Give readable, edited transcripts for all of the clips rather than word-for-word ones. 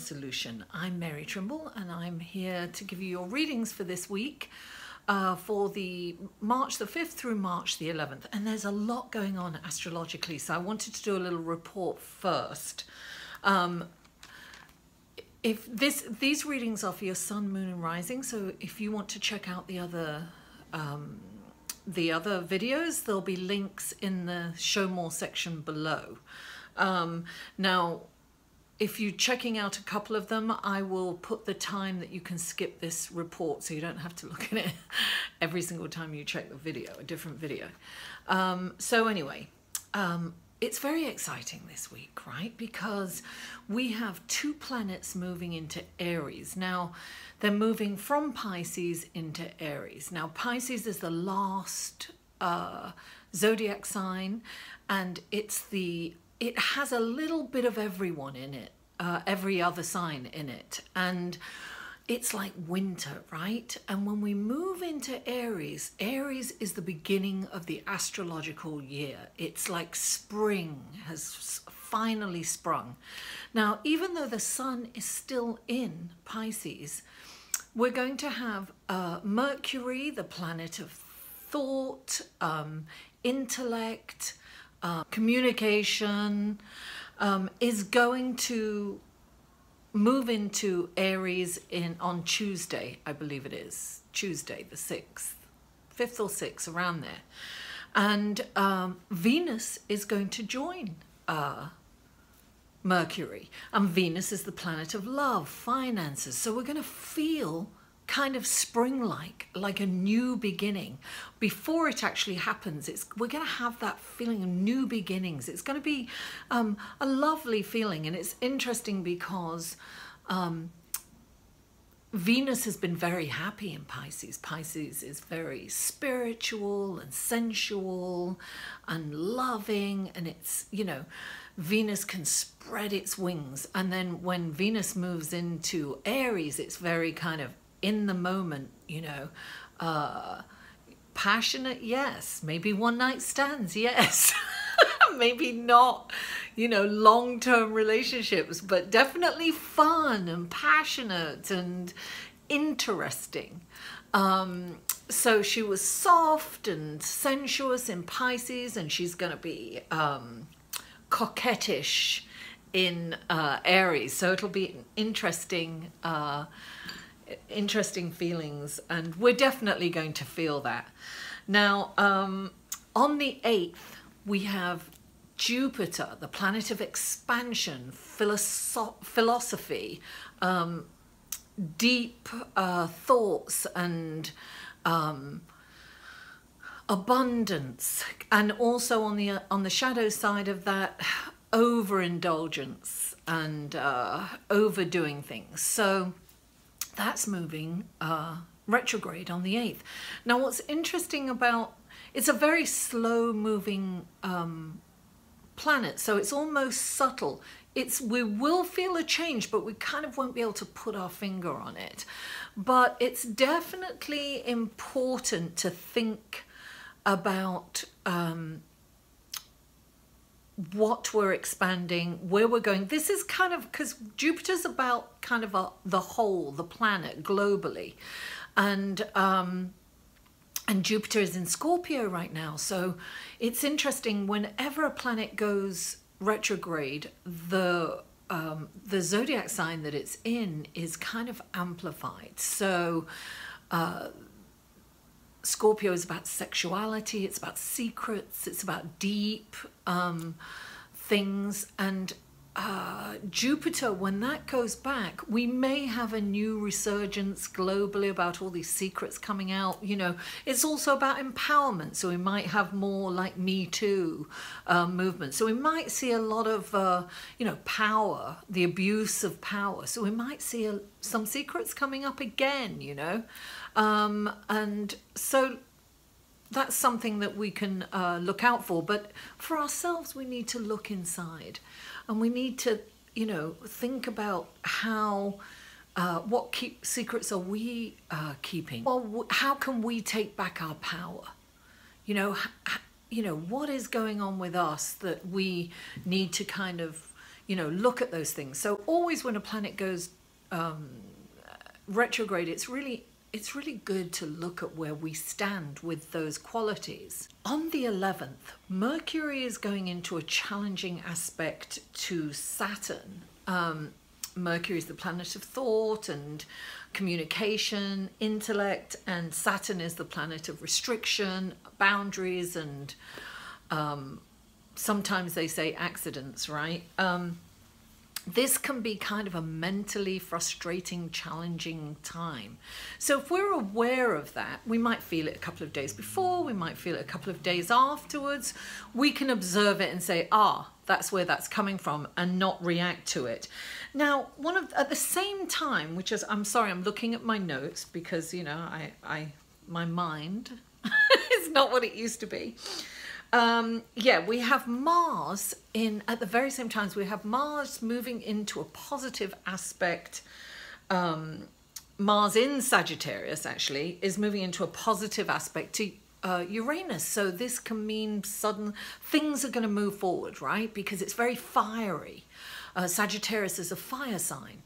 Solution. I'm Mary Trimble and I'm here to give you your readings for this week for the March the 5th through March the 11th. And there's a lot going on astrologically, so I wanted to do a little report first. These readings are for your sun, moon and rising, so if you want to check out the other videos, there'll be links in the show more section below. Now, if you're checking out a couple of them, I will put the time that you can skip this report so you don't have to look at it every single time you check the video, a different video. So anyway, it's very exciting this week, right? Because we have two planets moving into Aries. Now, they're moving from Pisces into Aries. Now, Pisces is the last zodiac sign, and it has a little bit of everyone in it, every other sign in it. And it's like winter, right? And when we move into Aries, Aries is the beginning of the astrological year. It's like spring has finally sprung. Now, even though the sun is still in Pisces, we're going to have Mercury, the planet of thought, intellect, communication, is going to move into Aries on Tuesday, I believe it is, Tuesday the 6th, 5th or 6th, around there. And Venus is going to join Mercury. And Venus is the planet of love, finances. So we're going to feel kind of spring-like, like a new beginning. Before it actually happens, we're going to have that feeling of new beginnings. It's going to be a lovely feeling, and it's interesting because Venus has been very happy in Pisces. Pisces is very spiritual and sensual and loving, and it's, you know, Venus can spread its wings. And then when Venus moves into Aries, it's very kind of in the moment, you know, passionate, yes, maybe one night stands, yes, maybe not, you know, long-term relationships, but definitely fun and passionate and interesting. So she was soft and sensuous in Pisces, and she's going to be coquettish in Aries, so it'll be an interesting feelings, and we're definitely going to feel that. Now, on the 8th, we have Jupiter, the planet of expansion, philosophy, deep thoughts and abundance, and also on the shadow side of that, overindulgence and overdoing things. So that's moving retrograde on the 8th. Now, what's interesting about, it's a very slow moving planet, so it's almost subtle. We will feel a change, but we kind of won't be able to put our finger on it. But it's definitely important to think about what we're expanding, where we're going. This is kind of, because Jupiter's about kind of the whole, the planet globally. And Jupiter is in Scorpio right now. So it's interesting, whenever a planet goes retrograde, the zodiac sign that it's in is kind of amplified. So Scorpio is about sexuality, it's about secrets, it's about deep things. And Jupiter, when that goes back, we may have a new resurgence globally about all these secrets coming out. You know, it's also about empowerment, so we might have more like Me Too movement. So we might see a lot of, you know, power, the abuse of power. So we might see some secrets coming up again, you know. And so that's something that we can look out for. But for ourselves, we need to look inside, and we need to, you know, think about how, what secrets are we keeping? Well, how can we take back our power? You know, what is going on with us that we need to kind of you know, look at those things. So always when a planet goes retrograde, it's really good to look at where we stand with those qualities. On the 11th, Mercury is going into a challenging aspect to Saturn. Mercury is the planet of thought and communication, intellect, and Saturn is the planet of restriction, boundaries, and sometimes they say accidents, right? This can be kind of a mentally frustrating, challenging time. So if we're aware of that, we might feel it a couple of days before, we might feel it a couple of days afterwards. We can observe it and say, ah, that's where that's coming from, and not react to it. Now, at the same time, which is, I'm sorry, I'm looking at my notes because, you know, my mind is not what it used to be. Yeah, we have Mars at the very same time, we have Mars moving into a positive aspect. Mars in Sagittarius actually is moving into a positive aspect to Uranus. So this can mean sudden things are going to move forward, right? Because it's very fiery. Sagittarius is a fire sign.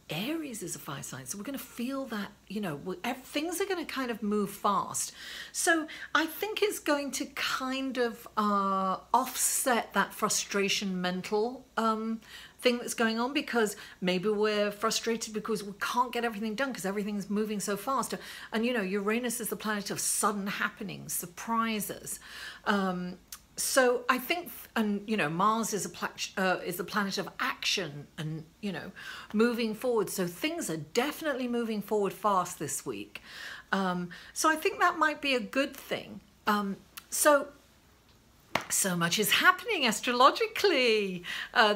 Aries is a fire sign, so we're going to feel that, you know, things are going to kind of move fast. So I think it's going to kind of offset that frustration mental thing that's going on, because maybe we're frustrated because we can't get everything done because everything's moving so fast. And, you know, Uranus is the planet of sudden happenings, surprises. So I think, and you know, Mars is the planet of action and, you know, moving forward. So things are definitely moving forward fast this week. So I think that might be a good thing. So much is happening astrologically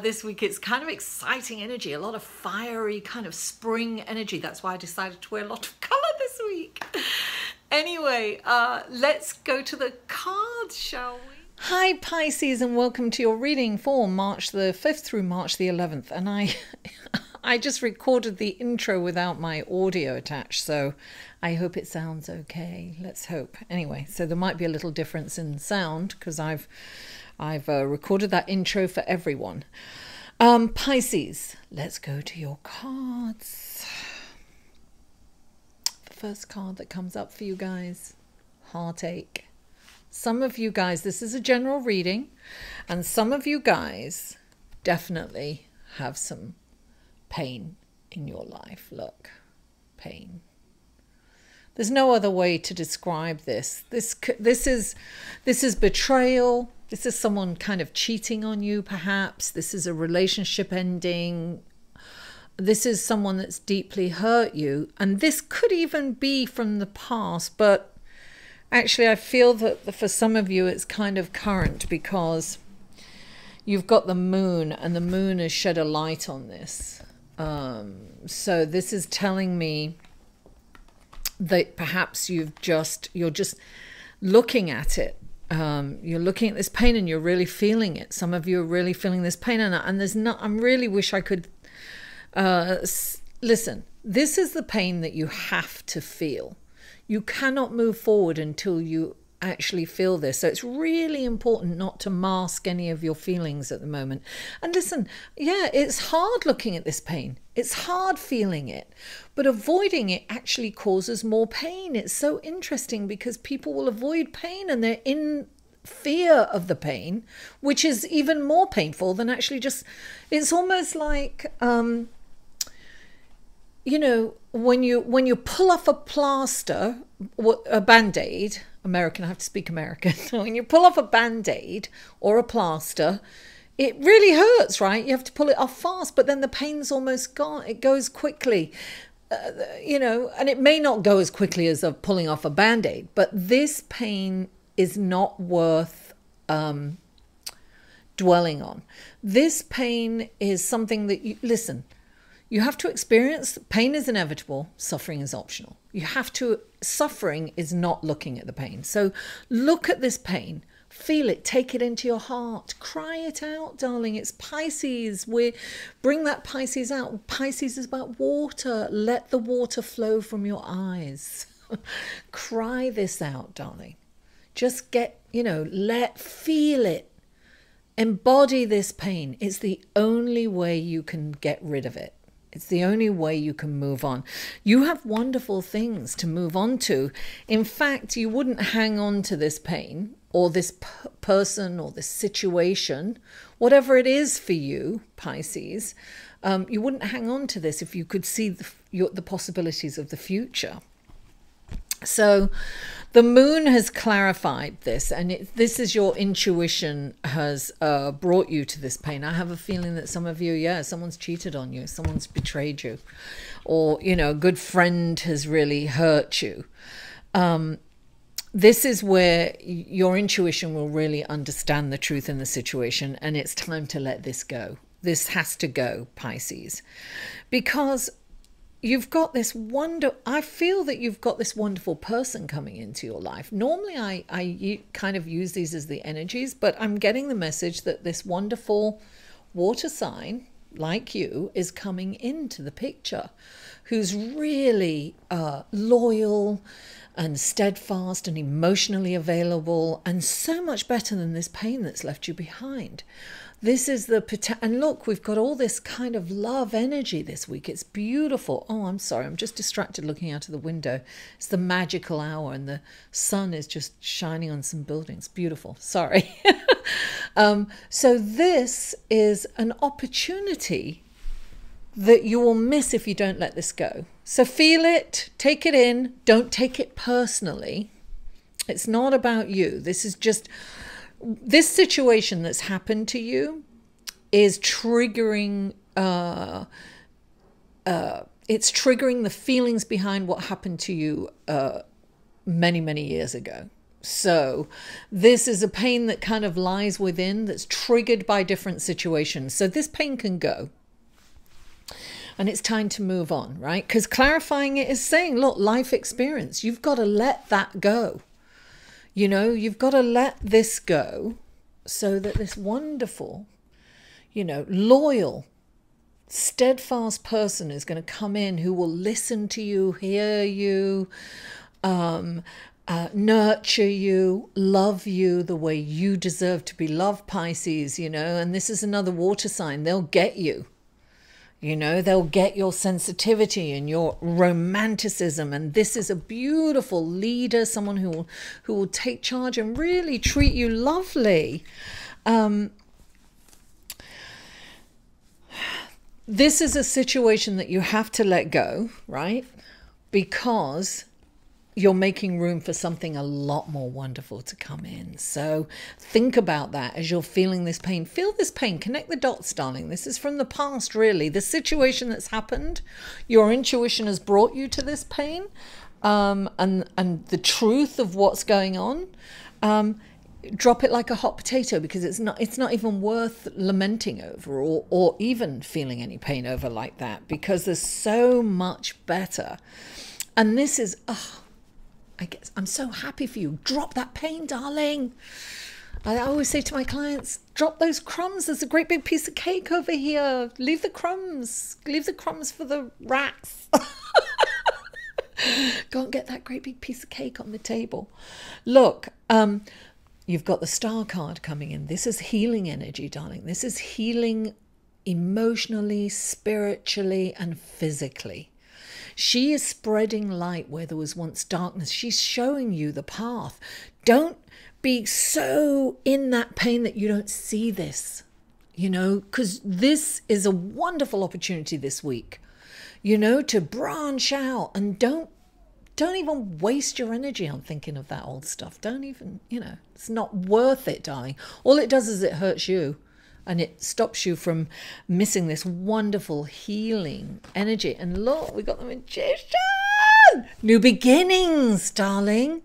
this week. It's kind of exciting energy, a lot of fiery kind of spring energy. That's why I decided to wear a lot of color this week. Anyway, let's go to the cards, shall we? Hi Pisces, and welcome to your reading for March the 5th through March the 11th. And I just recorded the intro without my audio attached, so I hope it sounds okay. Let's hope. Anyway, so there might be a little difference in sound because I've recorded that intro for everyone. Pisces, let's go to your cards. The first card that comes up for you guys, heartache. Some of you guys, this is a general reading, and some of you guys definitely have some pain in your life. Look, pain. There's no other way to describe this. This is betrayal. This is someone kind of cheating on you, perhaps. This is a relationship ending. This is someone that's deeply hurt you, and this could even be from the past, but actually, I feel that for some of you it's kind of current because you've got the moon, and the moon has shed a light on this. So this is telling me that perhaps you're just looking at it. You're looking at this pain and you're really feeling it. Some of you are really feeling this pain, and there's not. I really wish I could listen. This is the pain that you have to feel. You cannot move forward until you actually feel this. So it's really important not to mask any of your feelings at the moment. And listen, yeah, it's hard looking at this pain. It's hard feeling it, but avoiding it actually causes more pain. It's so interesting because people will avoid pain and they're in fear of the pain, which is even more painful than actually just, it's almost like, you know, when you pull off a plaster, a Band-Aid, American, I have to speak American. When you pull off a Band-Aid or a plaster, it really hurts, right? You have to pull it off fast, but then the pain's almost gone. It goes quickly, you know, and it may not go as quickly as pulling off a Band-Aid, but this pain is not worth dwelling on. This pain is something that listen, you have to experience. Pain is inevitable. Suffering is optional. Suffering is not looking at the pain. So look at this pain. Feel it. Take it into your heart. Cry it out, darling. It's Pisces. Bring that Pisces out. Pisces is about water. Let the water flow from your eyes. Cry this out, darling. Just feel it. Embody this pain. It's the only way you can get rid of it. It's the only way you can move on. You have wonderful things to move on to. In fact, you wouldn't hang on to this pain or this person or this situation, whatever it is for you, Pisces. You wouldn't hang on to this if you could see the possibilities of the future. So the moon has clarified this, and this is your intuition has brought you to this pain. I have a feeling that some of you, someone's cheated on you, someone's betrayed you, or, a good friend has really hurt you. This is where your intuition will really understand the truth in the situation, and it's time to let this go. This has to go, Pisces, because you've got this I feel that you've got this wonderful person coming into your life. Normally I kind of use these as the energies, but I'm getting the message that this wonderful water sign like you is coming into the picture, who's really loyal and steadfast and emotionally available, and so much better than this pain that's left you behind. This is and look, we've got all this kind of love energy this week. It's beautiful. Oh, I'm sorry. I'm just distracted looking out of the window. It's the magical hour and the sun is just shining on some buildings. Beautiful. Sorry. So this is an opportunity that you will miss if you don't let this go. So feel it, take it in, don't take it personally. It's not about you. This is just... This situation that's happened to you is triggering, it's triggering the feelings behind what happened to you many, many years ago. So this is a pain that kind of lies within, that's triggered by different situations. So this pain can go. And it's time to move on, right? Because clarifying it is saying, look, life experience, you've got to let that go. You've got to let this go so that this wonderful, loyal, steadfast person is going to come in who will listen to you, hear you, nurture you, love you the way you deserve to be loved, Pisces, and this is another water sign. They'll get you. They'll get your sensitivity and your romanticism. And this is a beautiful leader, someone who will take charge and really treat you lovely. This is a situation that you have to let go, right? Because you're making room for something a lot more wonderful to come in. So think about that as you're feeling this pain. Feel this pain. Connect the dots, darling. This is from the past, really. The situation that's happened, your intuition has brought you to this pain, and the truth of what's going on. Drop it like a hot potato, because it's not even worth lamenting over or even feeling any pain over like that, because there's so much better. And this is... I'm so happy for you. Drop that pain, darling. I always say to my clients, drop those crumbs. There's a great big piece of cake over here. Leave the crumbs. Leave the crumbs for the rats. Go and get that great big piece of cake on the table. Look, you've got the star card coming in. This is healing energy, darling. This is healing emotionally, spiritually, and physically. She is spreading light where there was once darkness. She's showing you the path. Don't be so in that pain that you don't see this, because this is a wonderful opportunity this week, to branch out, and don't even waste your energy on thinking of that old stuff. Don't even, it's not worth it, darling. All it does is it hurts you. And it stops you from missing this wonderful healing energy. And look, we got the Magician! New beginnings, darling.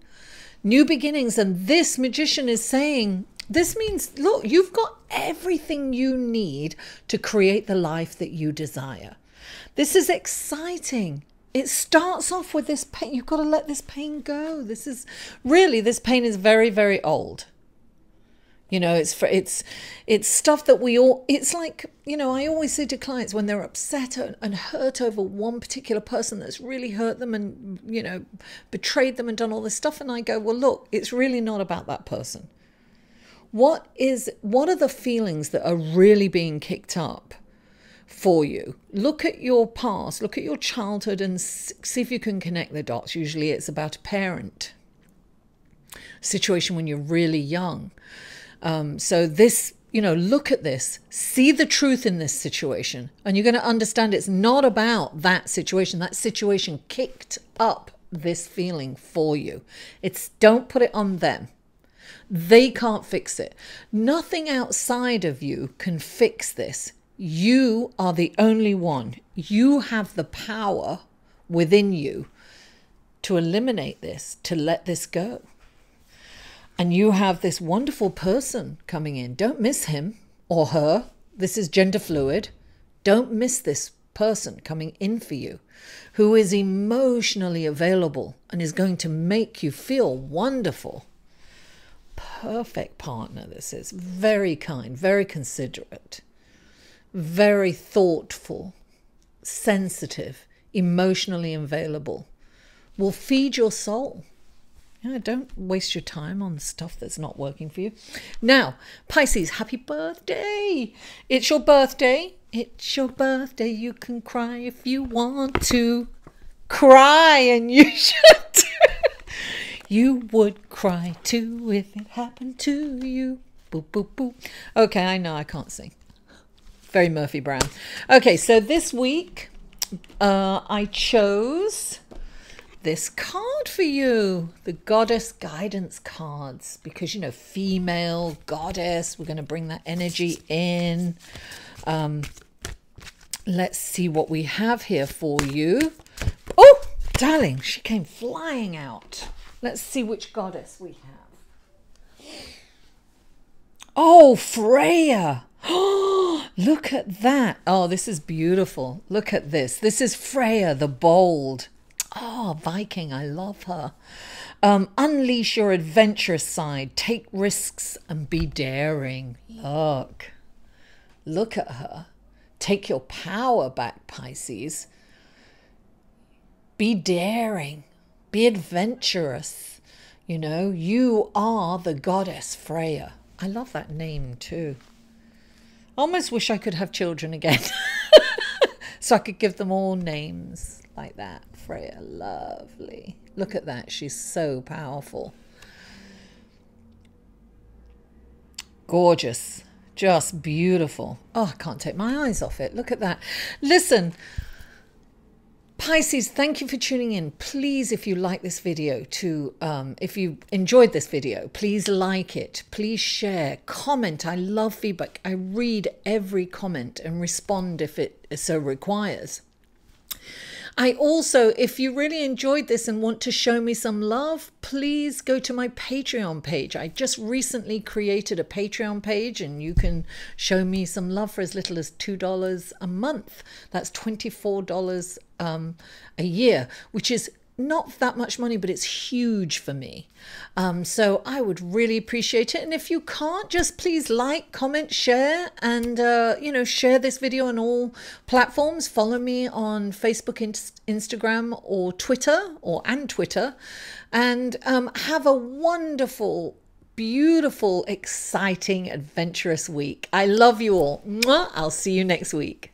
New beginnings. And this Magician is saying, this means, look, you've got everything you need to create the life that you desire. This is exciting. It starts off with this pain. You've got to let this pain go. This pain is very, very old. It's stuff that it's like, I always say to clients when they're upset and hurt over one particular person that's really hurt them and, betrayed them and done all this stuff. And I go, well, look, it's really not about that person. What are the feelings that are really being kicked up for you? Look at your past, look at your childhood, and see if you can connect the dots. Usually it's about a parent situation when you're really young. So this, look at this, see the truth in this situation, and you're going to understand it's not about that situation. That situation kicked up this feeling for you. Don't put it on them. They can't fix it. Nothing outside of you can fix this. You are the only one. You have the power within you to eliminate this, to let this go. And you have this wonderful person coming in. Don't miss him or her. This is gender fluid. Don't miss this person coming in for you, who is emotionally available and is going to make you feel wonderful. Perfect partner, this is. Very kind, very considerate, very thoughtful, sensitive, emotionally available. Will feed your soul. Don't waste your time on stuff that's not working for you. Now, Pisces, happy birthday. It's your birthday. It's your birthday. You can cry if you want to. Cry, and you should. You would cry too if it happened to you. Boop, boop, boop. Okay, I know I can't sing. Very Murphy Brown. Okay, so this week I chose this card for you, the Goddess Guidance cards, because female goddess, we're going to bring that energy in. Let's see what we have here for you. Oh, darling, she came flying out. Let's see which goddess we have. Oh, Freya. Oh, look at that. Oh, this is beautiful. Look at this. This is Freya the Bold. Oh, Viking, I love her. Unleash your adventurous side. Take risks and be daring. Look at her. Take your power back, Pisces. Be daring. Be adventurous. You are the goddess Freya. I love that name too. I almost wish I could have children again. So I could give them all names like that. Freya, lovely. Look at that. She's so powerful. Gorgeous. Just beautiful. Oh, I can't take my eyes off it. Look at that. Listen, Pisces, thank you for tuning in. Please, if you like this video, if you enjoyed this video, please like it. Please share, comment. I love feedback. I read every comment and respond if it so requires. I also, if you really enjoyed this and want to show me some love, please go to my Patreon page. I just recently created a Patreon page, and you can show me some love for as little as $2 a month. That's $24 a year, which is not that much money, but it's huge for me. So I would really appreciate it. And if you can't, just please like, comment, share, and share this video on all platforms. Follow me on Facebook, Instagram, or Twitter, and have a wonderful, beautiful, exciting, adventurous week. I love you all. Mwah! I'll see you next week.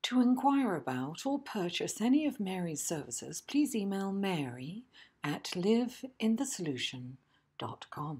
To inquire about or purchase any of Mary's services, please email Mary at liveinthesolution.com.